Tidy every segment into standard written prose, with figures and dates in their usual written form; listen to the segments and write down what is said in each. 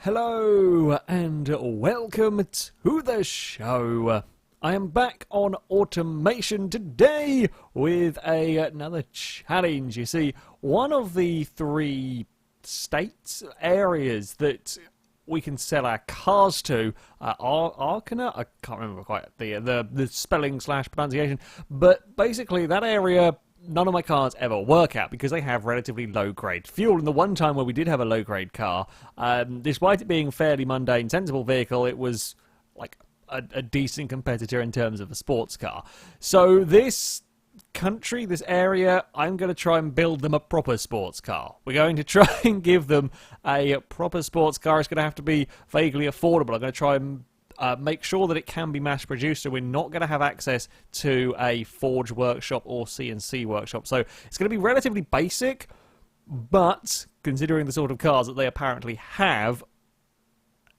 Hello and welcome to the show. I am back on automation today with another challenge. You see, one of the three states, areas that we can sell our cars to, Archana, I can't remember quite the spelling / pronunciation, but basically that area none of my cars ever work at because they have relatively low-grade fuel. And the one time where we did have a low-grade car, despite it being a fairly mundane, sensible vehicle, it was like a decent competitor in terms of a sports car. So this country, this area, I'm going to try and build them a proper sports car. We're going to try and give them a proper sports car. It's going to have to be vaguely affordable. I'm going to try and make sure that it can be mass-produced, so we're not going to have access to a forge workshop or CNC workshop. So it's going to be relatively basic, but considering the sort of cars that they apparently have,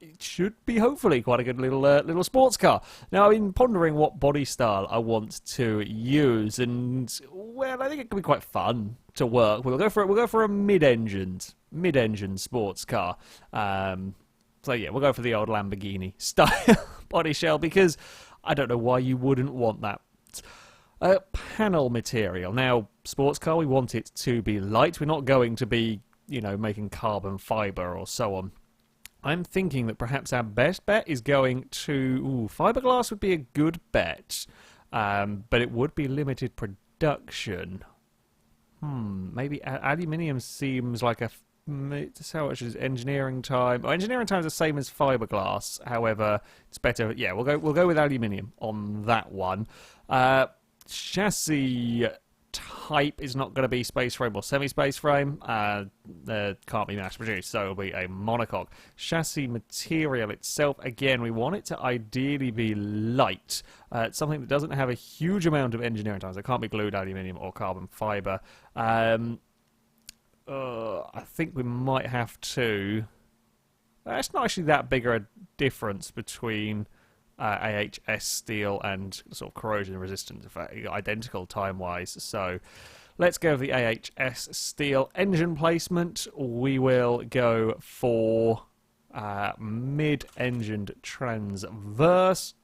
it should be hopefully quite a good little sports car. Now, I've been pondering what body style I want to use, and well, I think it could be quite fun to work. We'll go for a mid-engine sports car. So yeah, we'll go for the old Lamborghini style body shell because I don't know why you wouldn't want that. Panel material. Now, sports car, we want it to be light. We're not going to be, making carbon fibre or so on. I'm thinking that perhaps our best bet is going to... fiberglass would be a good bet, but it would be limited production. Maybe aluminium seems like a... How much is engineering time? Oh, engineering time is the same as fiberglass. However, it's better. Yeah, we'll go with aluminium on that one. Chassis type is not going to be space frame or semi-space frame. Can't be mass produced, so it'll be a monocoque. Chassis material itself, again, we want it to ideally be light. It's something that doesn't have a huge amount of engineering time. So it can't be glued aluminium or carbon fibre. I think we might have to... It's not actually that big a difference between AHS steel and sort of corrosion resistance, in fact, identical time-wise. So let's go with the AHS steel. Engine placement, we will go for mid-engined transverse.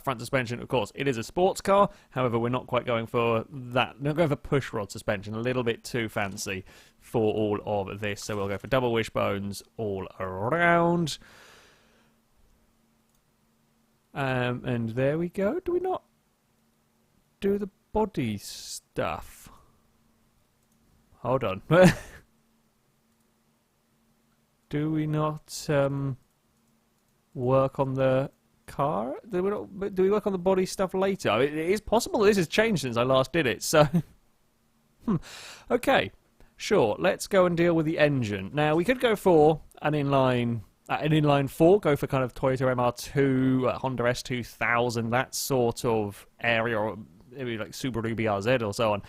Front suspension, of course, it is a sports car. However, we're not quite going for that. We're going for push rod suspension, a little bit too fancy for all of this. So we'll go for double wishbones all around. And there we go. Do we not do the body stuff? Hold on. Do we not work on the car? Do we work on the body stuff later? I mean, it is possible this has changed since I last did it, so... Okay, sure, let's go and deal with the engine. Now, we could go for an inline 4, go for kind of Toyota MR2, Honda S2000, that sort of area, or maybe like Subaru BRZ or so on.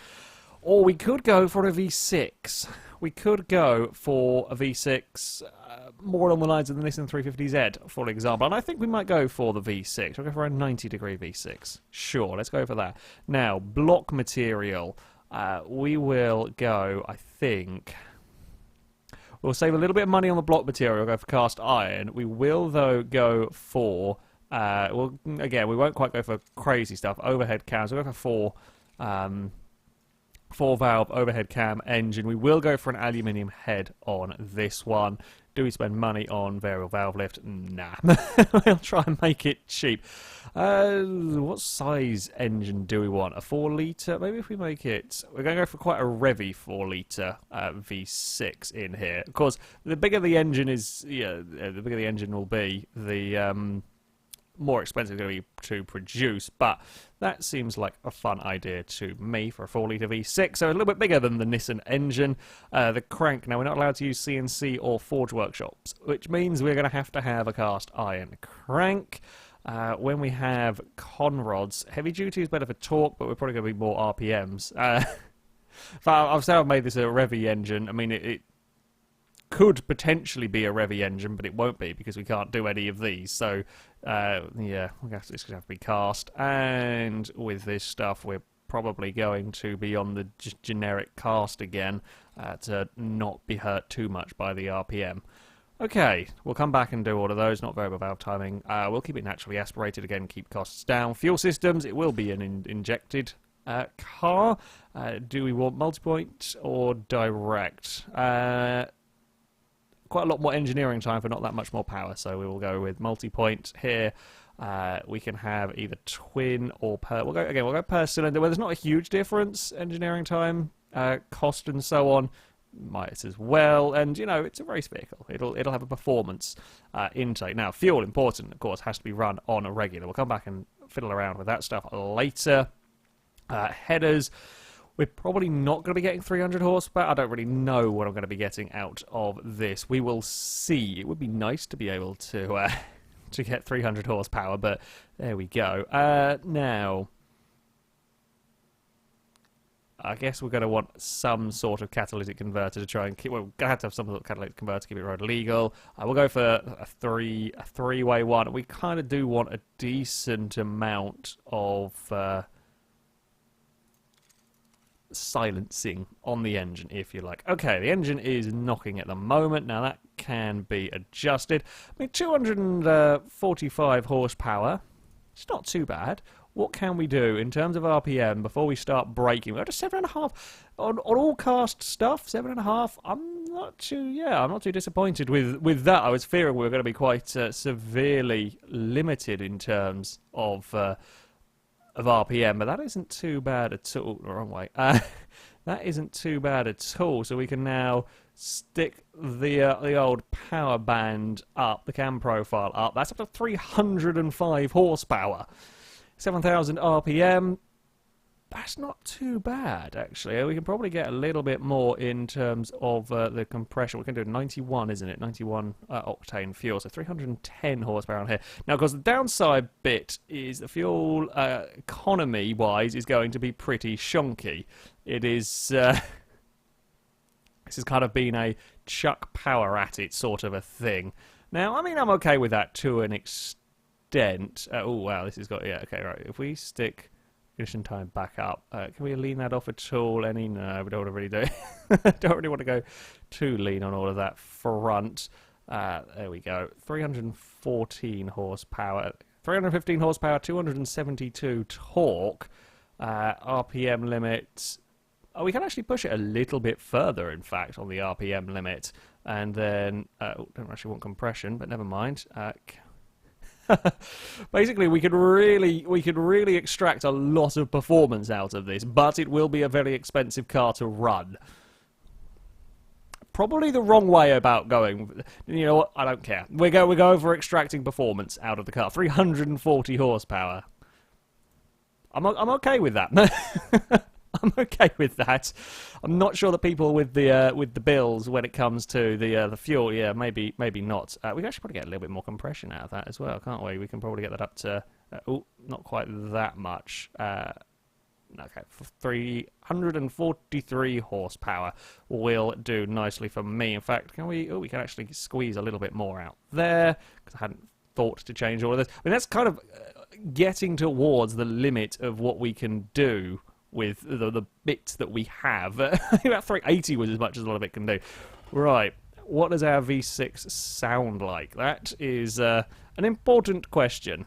Or we could go for a V6. We could go for a V6 more along the lines of the Nissan 350Z, for example. And I think we might go for the V6. We'll go for a 90-degree V6. Sure, let's go for that. Now, block material. We will go, I think... We'll save a little bit of money on the block material. We'll go for cast iron. We will, though, go for... again, we won't quite go for crazy stuff. Overhead cams. We'll go for 4-valve overhead cam engine. We will go for an aluminium head on this one. Do we spend money on variable valve lift? Nah. We'll try and make it cheap. What size engine do we want? A 4-litre? Maybe if we make it... We're going to go for quite a revvy 4-litre V6 in here. Of course, the bigger the engine is... Yeah, the bigger the engine will be, the... more expensive it's going to be to produce, but that seems like a fun idea to me for a 4-litre V6, so a little bit bigger than the Nissan engine. The crank, now we're not allowed to use CNC or forge workshops, which means we're going to have a cast iron crank. When we have con rods, heavy duty is better for torque, but we're probably going to be more RPMs. I've said I've made this a revvy engine. I mean, it could potentially be a revvy engine, but it won't be because we can't do any of these. So, yeah, it's going to have to be cast. And with this stuff, we're probably going to be on the generic cast again to not be hurt too much by the RPM. Okay, we'll come back and do all of those. Not variable valve timing. We'll keep it naturally aspirated again, keep costs down. Fuel systems, it will be an injected car. Do we want multi-point or direct? Quite a lot more engineering time for not that much more power, so we will go with multi-point here. We can have either twin or per. We'll go per cylinder, where there's not a huge difference, engineering time, cost, and so on. Might as well, and you know, it's a race vehicle. It'll have a performance intake. Now, fuel, important, of course, has to be run on a regular. We'll come back and fiddle around with that stuff later. Headers, we're probably not going to be getting 300 horsepower. I don't really know what I'm going to be getting out of this. We will see. It would be nice to be able to to get 300 horsepower, but there we go. Now, I guess we're going to want some sort of catalytic converter to try and keep. Well, we're going to have some sort of catalytic converter to keep it road legal. We'll go for a three-way one. We kind of do want a decent amount of silencing on the engine, if you like. Okay, the engine is knocking at the moment. Now that can be adjusted. I mean, 245 horsepower. It's not too bad. What can we do in terms of RPM before we start braking? We're at 7.5 on all cast stuff. 7.5. I'm not too disappointed with that. I was fearing we were going to be quite severely limited in terms of RPM, but that isn't too bad at all. The wrong way. That isn't too bad at all. So we can now stick the old power band up, the cam profile up. That's up to 305 horsepower. 7,000 RPM. That's not too bad, actually. We can probably get a little bit more in terms of the compression. We can do 91, isn't it? 91 octane fuel, so 310 horsepower on here. Now, of course, the downside bit is the fuel economy-wise is going to be pretty shonky. It is... this has kind of been a chuck power at it sort of a thing. Now, I mean, I'm okay with that to an extent. Oh, wow, this has got... Yeah, okay, right. If we stick... ignition time back up. Can we lean that off at all? No, we don't really do it. Don't really want to go too lean on all of that front. There we go. 314 horsepower. 315 horsepower, 272 torque. RPM limit. Oh, we can actually push it a little bit further, in fact, on the RPM limit. And then, don't actually want compression, but never mind. Basically, we could really extract a lot of performance out of this, but it will be a very expensive car to run. Probably the wrong way about going. You know what? I don't care. We go for extracting performance out of the car. 340 horsepower. I'm okay with that. I'm okay with that. I'm not sure that people with the bills when it comes to the fuel, yeah, maybe not. We can actually probably get a little bit more compression out of that as well, can't we? We can probably get that up to not quite that much. Okay, 343 horsepower will do nicely for me. In fact, can we? Oh, we can actually squeeze a little bit more out there because I hadn't thought to change all of this. I mean, that's kind of getting towards the limit of what we can do with the bits that we have. About 380 was as much as a lot of it can do. Right, what does our V6 sound like? That is an important question.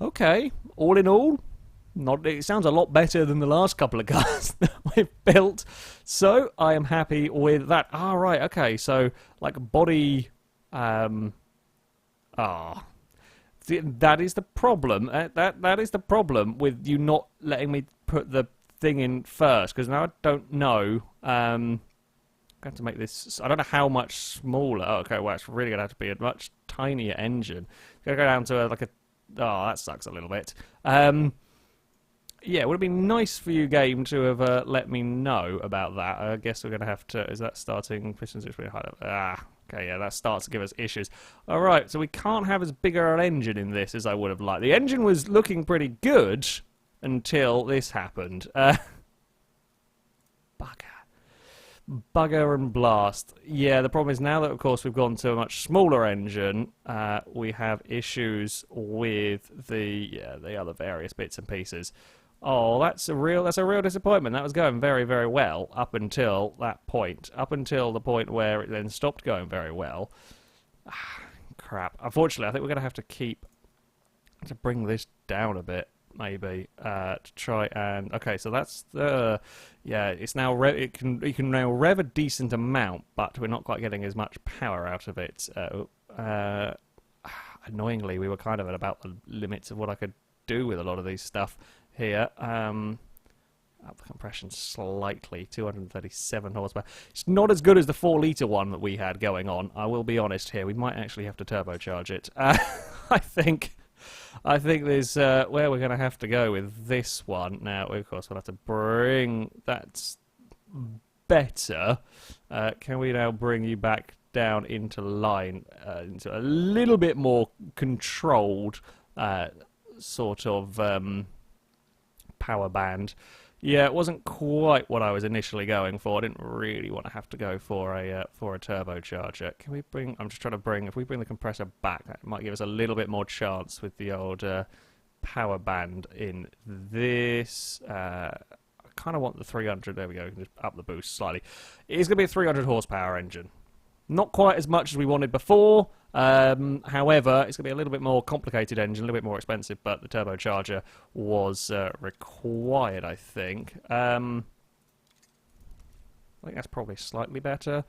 Okay, all in all, it sounds a lot better than the last couple of cars that we've built, so I am happy with that. Ah, right, okay, so, like, body, that is the problem. That is the problem with you not letting me put the thing in first, because now I don't know, I'm going to make this, I don't know how much smaller. Oh, okay, well, it's really going to have to be a much tinier engine. It's going to go down to, like, a... Oh, that sucks a little bit. Yeah, it would have been nice for you, game, to have let me know about that. I guess we're going to have to... Is that starting? Pistons really high up. Okay, yeah, that starts to give us issues. Alright, so we can't have as big an engine in this as I would have liked. The engine was looking pretty good until this happened. Bugger and blast. Yeah, the problem is now that, of course, we've gone to a much smaller engine, we have issues with the other various bits and pieces. Oh, that's a real disappointment. That was going very, very well up until that point. Up until the point where it then stopped going very well. Crap. Unfortunately, I think we're going to have to bring this down a bit. Maybe to try and so that's the it's now it can now rev a decent amount, but we're not quite getting as much power out of it. Annoyingly, we were kind of at about the limits of what I could do with a lot of these stuff here. Up the compression slightly, 237 horsepower. It's not as good as the 4-litre one that we had going on. I will be honest here. We might actually have to turbocharge it. I think there's where we're going to have to go with this one. Now, of course, we'll have to bring... That's better. Can we now bring you back down into line, into a little bit more controlled sort of power band? Yeah, it wasn't quite what I was initially going for. I didn't really want to have to go for a turbocharger. Can we bring... I'm just trying to bring... If we bring the compressor back, that might give us a little bit more chance with the old power band in this. I kind of want the 300. There we go. Just up the boost slightly. It is going to be a 300 horsepower engine. Not quite as much as we wanted before. However, it's going to be a little bit more complicated engine, a little bit more expensive, but the turbocharger was required, I think. I think that's probably slightly better.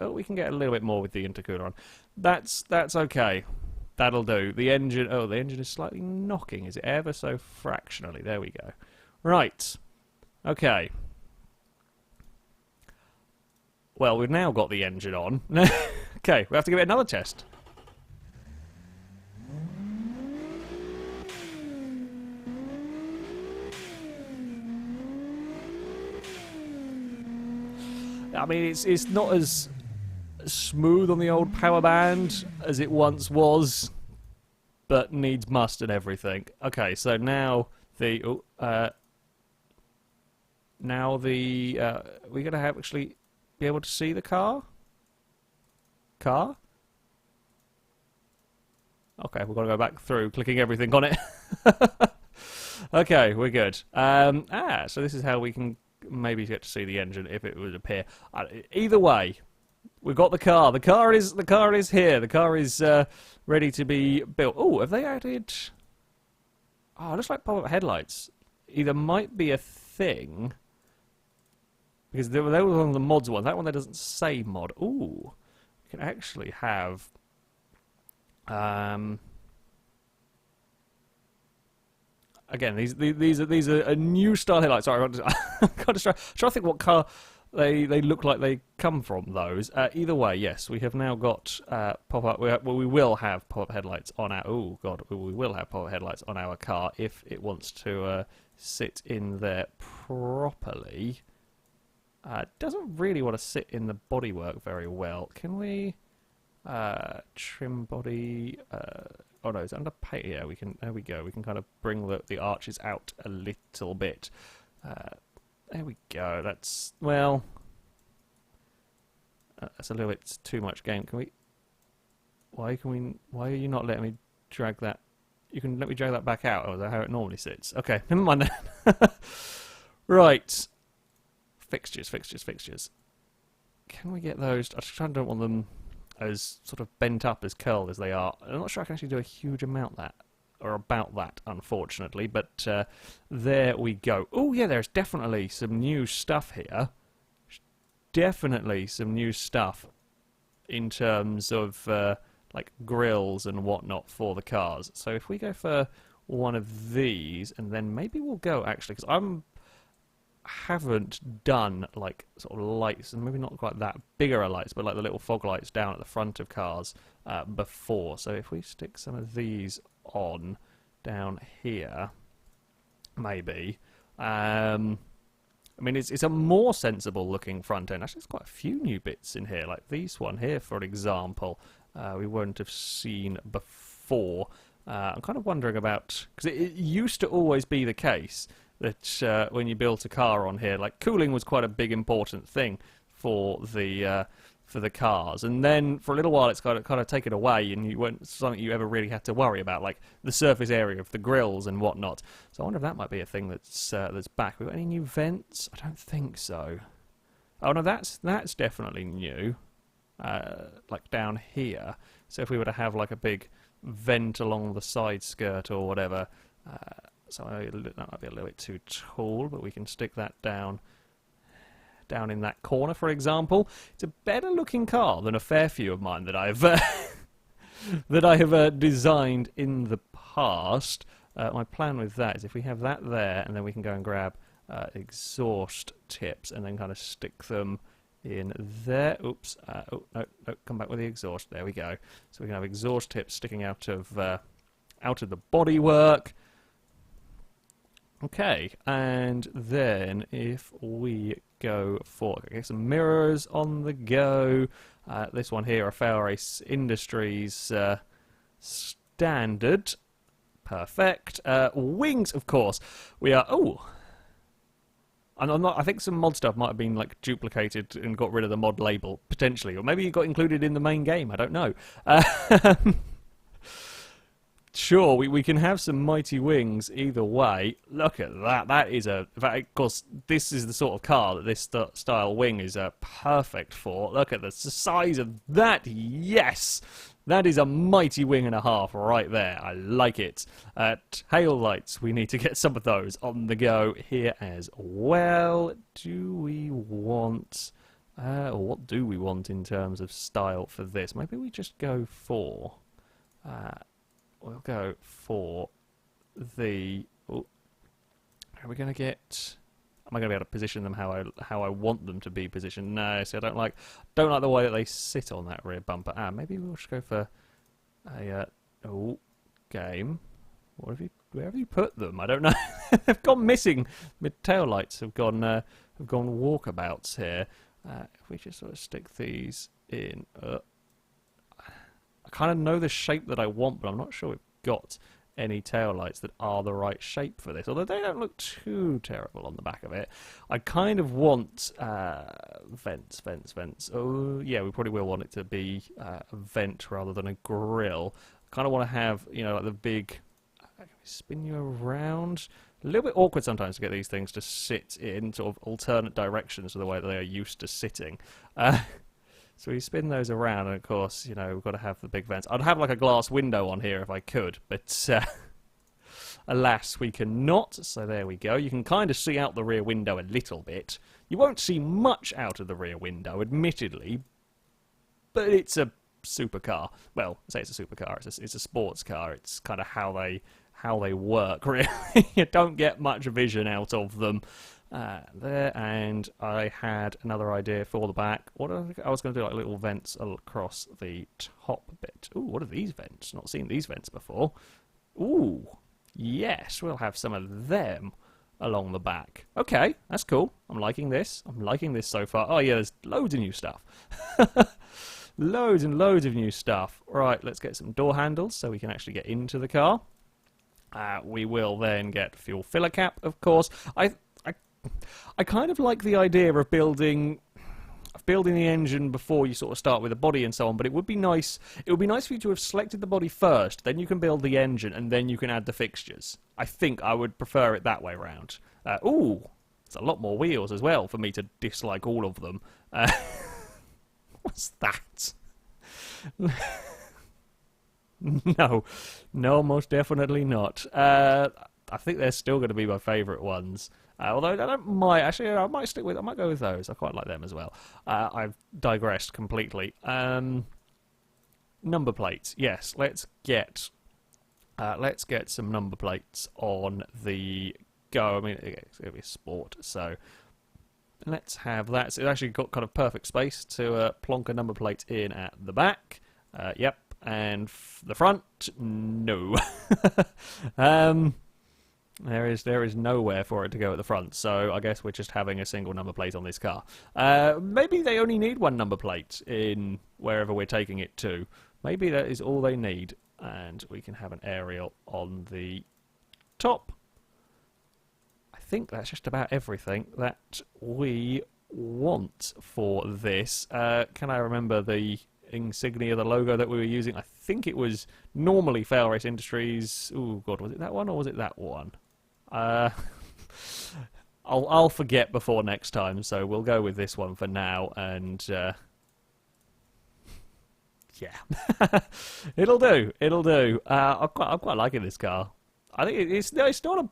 We can get a little bit more with the intercooler on. That's okay. That'll do. The engine... Oh, the engine is slightly knocking. Is it ever so fractionally? There we go. Right. Okay. Well, we've now got the engine on. Okay, we have to give it another test. I mean, it's not as smooth on the old power band as it once was, but needs must and everything. Okay, so now the we're gonna have actually be able to see the car. Okay, we've got to go back through clicking everything on it. Okay, we're good. So this is how we can maybe get to see the engine if it would appear. Either way, we've got the car. The car is here. The car is ready to be built. Oh, have they added? Oh, it looks like pop-up headlights. Either might be a thing because they were one of the mods ones. That one there doesn't say mod. Ooh, you can actually have. Again, these are a new style headlights. Sorry, I'm trying to think what car they look like they come from. Those. Either way, yes, we have now got pop-up. We will have pop-up headlights on our. Oh God, we will have pop-up headlights on our car if it wants to sit in there properly. It doesn't really want to sit in the bodywork very well. Can we trim body? Oh no, it's under paint. Yeah, we can. There we go. We can kind of bring the arches out a little bit. There we go. That's well. That's a little bit too much game. Can we? Why are you not letting me drag that? You can let me drag that back out. Or is that how it normally sits? Okay, never mind then. Right. Fixtures. Can we get those? I just don't want them as sort of bent up as curled as they are. I'm not sure I can actually do a huge amount about that, unfortunately. But there we go. Oh yeah, there's definitely some new stuff here. Definitely some new stuff in terms of like grills and whatnot for the cars. So if we go for one of these, and then maybe we'll go actually, because haven't done like sort of lights, and maybe not quite that bigger lights, but like the little fog lights down at the front of cars before. So if we stick some of these on down here, maybe. I mean, it's a more sensible looking front end. Actually, there's quite a few new bits in here, like this one here, for example. We wouldn't have seen before. I'm kind of wondering about, because it used to always be the case that when you built a car on here, like cooling was quite a big important thing for the cars, and then for a little while it's kind of taken away, and you weren't something you ever really had to worry about, like the surface area of the grills and whatnot. So I wonder if that might be a thing that's back. We got any new vents? I don't think so. Oh no, that's definitely new. Like down here. So if we were to have like a big vent along the side skirt or whatever, so that might be a little bit too tall, but we can stick that down in that corner, for example. It's a better looking car than a fair few of mine that I've that I have designed in the past. My plan with that is if we have that there, and then we can go and grab exhaust tips and then kind of stick them in there. Oops. Oh, no, come back with the exhaust. There we go. So we can have exhaust tips sticking out of the bodywork. Okay, and then if we go for some mirrors on the go, this one here, a FailRace Industries standard, perfect. Wings, of course. We are. Oh, I'm not. I think some mod stuff might have been like duplicated and got rid of the mod label potentially, or maybe it got included in the main game. I don't know. Sure, we can have some mighty wings either way. Look at that. That is a... In fact, of course, this is the sort of car that this style wing is perfect for. Look at the size of that. Yes! That is a mighty wing and a half right there. I like it. Tail lights. We need to get some of those on the go here as well. Do we want... or what do we want in terms of style for this? Maybe we just go for... we'll go for the... Oh, are we going to get... Am I going to be able to position them how I want them to be positioned? No, see, I don't like the way that they sit on that rear bumper. Maybe we'll just go for a game. Where have you put them? I don't know. They've gone missing. Mid tail lights have gone walkabouts here. If we just sort of stick these in. I kind of know the shape that I want, but I'm not sure we've got any taillights that are the right shape for this, although they don't look too terrible on the back of it. I kind of want vents. Oh, yeah, we probably will want it to be a vent rather than a grill. I kind of want to have, like the big... spin you around. A little bit awkward sometimes to get these things to sit in sort of alternate directions to the way that they are used to sitting. So we spin those around, and of course, we've got to have the big vents. I'd have like a glass window on here if I could, but alas, we cannot. So there we go. You can kind of see out the rear window a little bit. You won't see much out of the rear window, admittedly, but it's a supercar. Well, I say it's a supercar. It's a sports car. It's kind of how they work, really. You don't get much vision out of them. There, and I had another idea for the back. I was going to do like little vents across the top bit. Ooh, what are these vents? Not seen these vents before. Ooh, yes, we'll have some of them along the back. Okay, that's cool. I'm liking this. I'm liking this so far. Oh yeah, there's loads of new stuff. Loads and loads of new stuff. Right, let's get some door handles so we can actually get into the car. We will then get fuel filler cap, of course. I kind of like the idea of building the engine before you sort of start with the body and so on, but it would be nice for you to have selected the body first, then you can build the engine, and then you can add the fixtures. I think I would prefer it that way round. Ooh, it's a lot more wheels as well for me to dislike all of them. What's that? No, most definitely not. I think they're still going to be my favourite ones. Although I might go with those. I quite like them as well. I've digressed completely. Number plates. Yes, let's get some number plates on the go. I mean, it's going to be a sport, so let's have that. So it's actually got kind of perfect space to plonk a number plate in at the back. Yep, and the front, no. There is nowhere for it to go at the front, so I guess we're just having a single number plate on this car. Maybe they only need one number plate in wherever we're taking it to. Maybe that is all they need. and we can have an aerial on the top. I think that's just about everything that we want for this. Can I remember the insignia, the logo that we were using? I think it was normally FailRace Industries. Oh god, was it that one or was it that one? I'll forget before next time, so we'll go with this one for now, and yeah, it'll do. I'm quite liking this car. I think it's not a.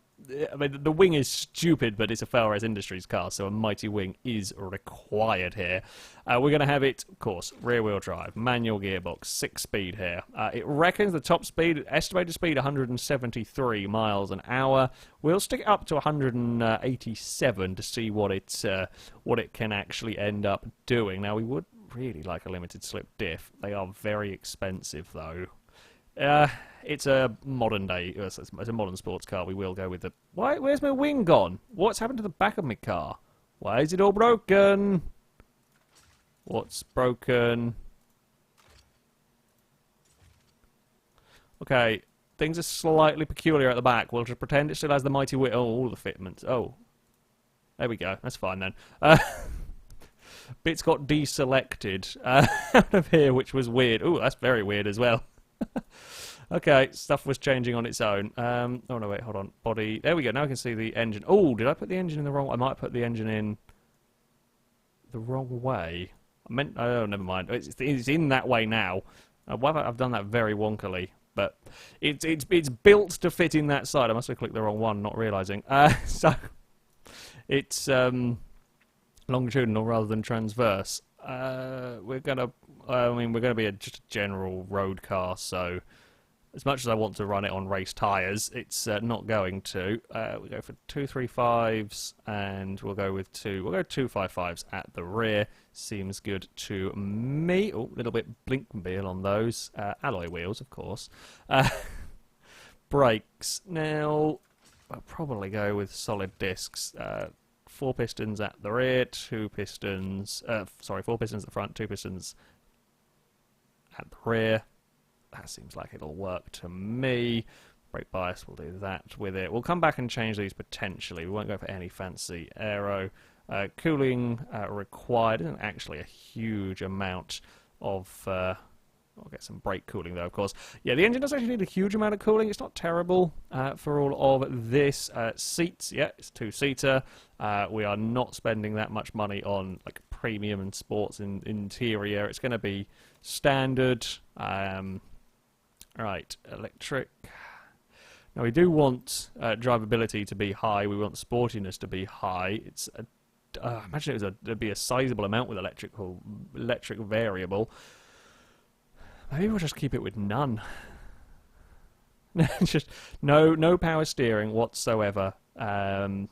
I mean, the wing is stupid, but it's a FailRace Industries car, so a mighty wing is required here. We're going to have it, of course, rear-wheel drive, manual gearbox, 6-speed here. It reckons the top speed, estimated speed, 173 miles an hour. We'll stick it up to 187 to see what it can actually end up doing. Now, we would really like a limited slip diff. They are very expensive, though. It's a modern day. It's a modern sports car. We will go with the. Where's my wing gone? What's happened to the back of my car? Why is it all broken? What's broken? Okay, things are slightly peculiar at the back. We'll just pretend it still has the mighty wing. Oh, all the fitments. Oh, there we go. That's fine then. Bits got deselected out of here, which was weird. Oh, that's very weird as well. Okay, stuff was changing on its own. Oh no, wait, hold on. Body. There we go. Now I can see the engine. Oh, did I put the engine in the wrong? I might put the engine in the wrong way. I meant. Oh, never mind. It's in that way now. I've done that very wonkily, but it's built to fit in that side. I must have clicked the wrong one, not realizing. So it's longitudinal rather than transverse. We're gonna be just a general road car, so as much as I want to run it on race tyres, it's not going to. We go for 235s, and we'll go 255s at the rear. Seems good to me. Oh, a little bit Blinkmobile on those. Alloy wheels, of course. Brakes. Now, I'll probably go with solid discs. 4 pistons at the rear, 4 pistons at the front, 2 pistons at the rear. That seems like it'll work to me. Brake bias, we'll do that with it. We'll come back and change these potentially. We won't go for any fancy aero. Cooling required. Isn't actually a huge amount of... I'll get some brake cooling though, of course. Yeah, the engine does actually need a huge amount of cooling. It's not terrible for all of this. Seats, yeah, it's 2-seater. We are not spending that much money on like premium and sports interior. It's going to be standard. Right, electric. Now we do want drivability to be high. We want sportiness to be high. It's imagine it'd be a sizable amount with electric variable. Maybe we'll just keep it with none. Just no power steering whatsoever. No,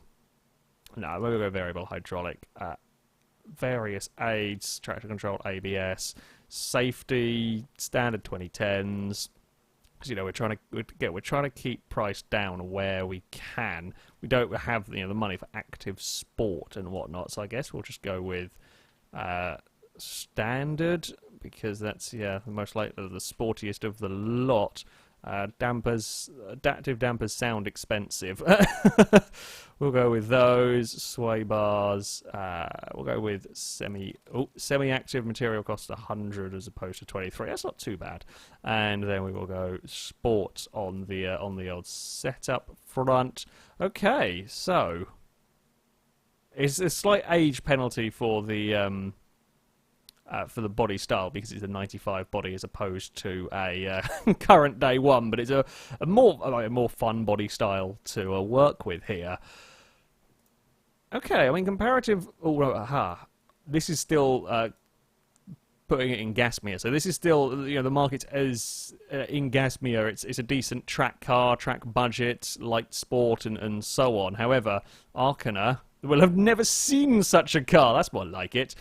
we'll go variable hydraulic. Various aids, tractor control, ABS, safety, standard 2010s. Because we're trying to keep price down where we can. We don't have the money for active sport and whatnot. So I guess we'll just go with standard, because that's the most likely the sportiest of the lot. Adaptive dampers sound expensive. We'll go with those. Sway bars. We'll go with semi-active material costs 100 as opposed to 23. That's not too bad. And then we will go sport on the old setup front. Okay, so it's a slight age penalty for the body style, because it's a 95 body as opposed to a current day one, but it's a more fun body style to work with here. Okay, I mean comparative. This is still putting it in Gasmia, so this is still the market as in Gasmia. It's a decent track car, track budget, light sport, and so on. However, Archana will have never seen such a car. That's more like it.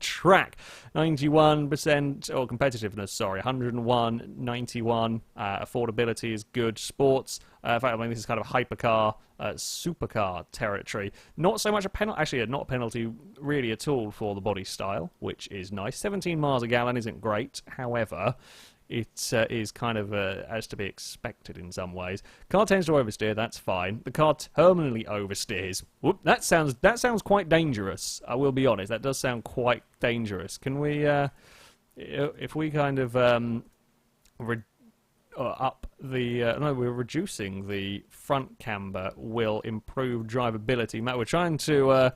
Track 91%, or competitiveness, sorry, 101, 91. Affordability is good. Sports, in fact, this is kind of hypercar, supercar territory. Not so much a penalty, actually, not a penalty really at all for the body style, which is nice. 17 miles a gallon isn't great. However, it is kind of as to be expected in some ways. Car tends to oversteer, that's fine. The car terminally oversteers. Whoop, that sounds quite dangerous. I will be honest, that does sound quite dangerous. Can we, if we kind of up the no, we're reducing the front camber will improve drivability. Matt, we're trying to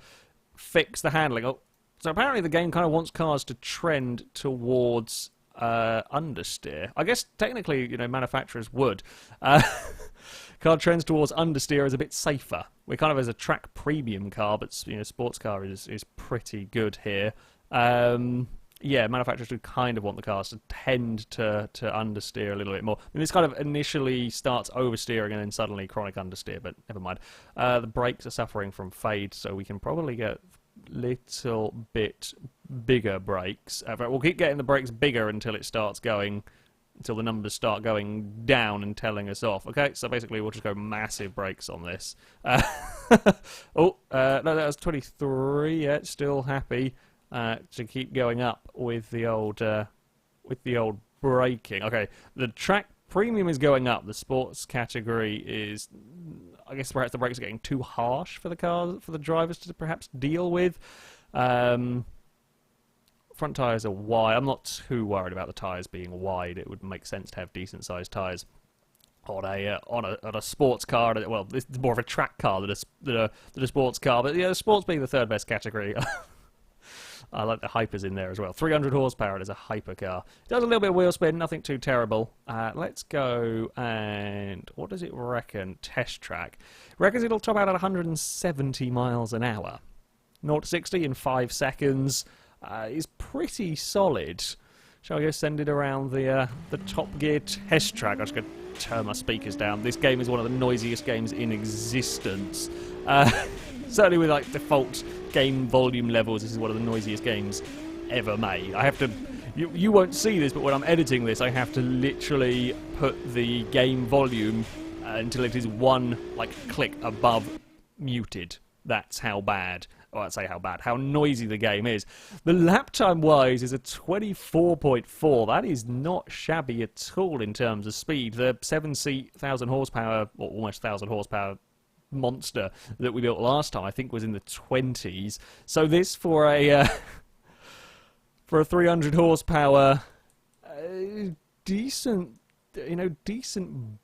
fix the handling. Oh, so apparently the game kind of wants cars to trend towards understeer. I guess technically, manufacturers would. Car trends towards understeer is a bit safer. We're kind of as a track premium car, but sports car is pretty good here. Yeah, manufacturers do kind of want the cars to tend to understeer a little bit more. I mean, this kind of initially starts oversteering and then suddenly chronic understeer, but never mind. The brakes are suffering from fade, so we can probably get little bit bigger brakes. We'll keep getting the brakes bigger until the numbers start going down and telling us off. Okay, so basically we'll just go massive brakes on this. No, that was 23. Yeah, it's still happy. To keep going up with the old braking. Okay, the track premium is going up. The sports category is, I guess, perhaps the brakes are getting too harsh for the drivers to perhaps deal with. Front tyres are wide. I'm not too worried about the tyres being wide. It would make sense to have decent sized tyres on a sports car. Well, this is more of a track car than a sports car. But yeah, sports being the third best category. I like the hypers in there as well. 300 horsepower, it is a hypercar. It does a little bit of wheel spin, nothing too terrible. Let's go and... what does it reckon? Test track. It reckons it'll top out at 170 miles an hour. 0 to 60 in 5 seconds. Is pretty solid. Shall I go send it around the Top Gear test track? I'm just going to turn my speakers down. This game is one of the noisiest games in existence. Certainly with like default game volume levels, this is one of the noisiest games ever made. I have to... You won't see this, but when I'm editing this, I have to literally put the game volume until it is one click above muted. That's how bad... Well, I'd say how noisy the game is. The lap time wise is a 24.4. That is not shabby at all in terms of speed. The 7-seat 1,000 horsepower, or almost 1,000 horsepower monster that we built last time, I think was in the 20s. So this for a 300 horsepower, decent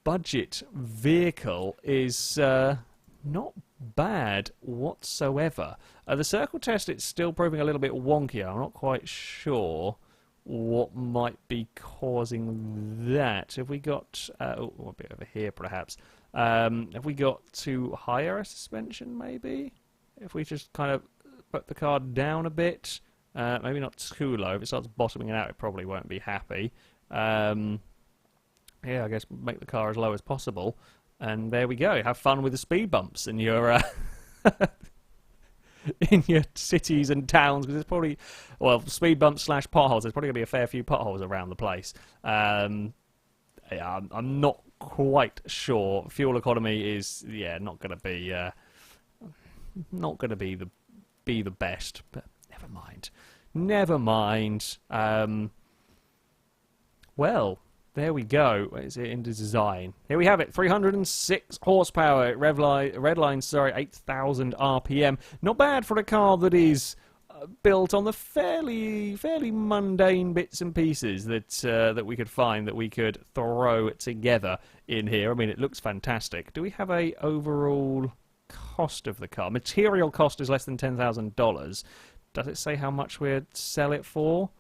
budget vehicle is not bad whatsoever. The circle test, it's still proving a little bit wonky. I'm not quite sure what might be causing that. Have we got... a bit over here, perhaps. Have we got too higher a suspension, maybe? If we just kind of put the car down a bit. Maybe not too low. If it starts bottoming it out, it probably won't be happy. Yeah, I guess make the car as low as possible. And there we go. Have fun with the speed bumps in your in your cities and towns. Because there's probably, well, speed bumps / potholes. There's probably going to be a fair few potholes around the place. Yeah, I'm not quite sure. Fuel economy is not going to be the best. But never mind. Well. There we go. What is it in design? Here we have it. 306 horsepower. Redline, 8,000 RPM. Not bad for a car that is built on the fairly mundane bits and pieces that we could find, that we could throw together in here. I mean, it looks fantastic. Do we have a overall cost of the car? Material cost is less than $10,000. Does it say how much we'd sell it for?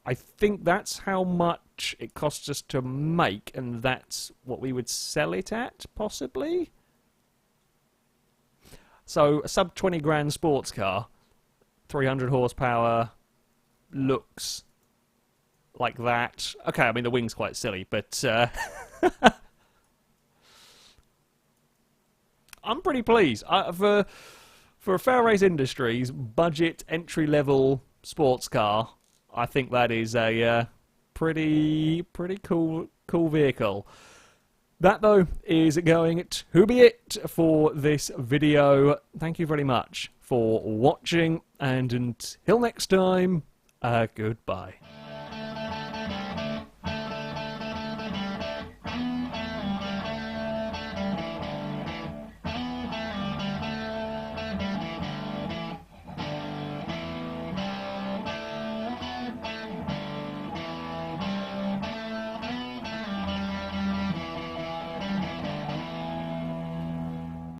I think that's how much it costs us to make, and that's what we would sell it at, possibly? So, a sub 20 grand sports car, 300 horsepower, looks like that. Okay, I mean, the wing's quite silly, but... I'm pretty pleased. For FailRace Industries, budget, entry-level sports car... I think that is a pretty cool vehicle. That, though, is going to be it for this video. Thank you very much for watching, and until next time, Goodbye.